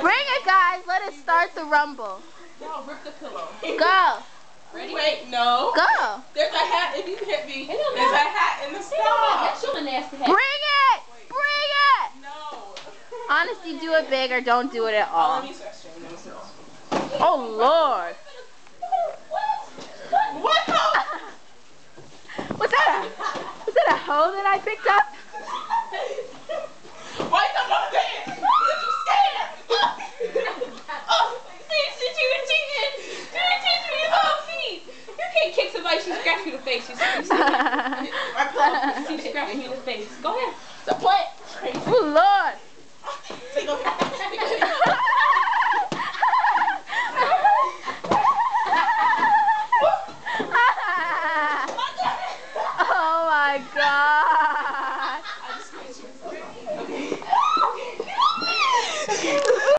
Bring it, guys. Let us start the rumble. No, rip the pillow. Go. Ready? Wait, no. Go. There's a hat. If you hit me, there's a hat in the stall. That's your nasty hat. Bring it. Bring it. No. Honestly, do it big or don't do it at Oh, all. let me search it. Oh, Lord. What the? Was that a hoe that I picked up? Why come on there? Because you're scared. Oh, see, you were teaching me about feet. You can't kick somebody. She scratched you in the face. She scratched you in the face. Go ahead.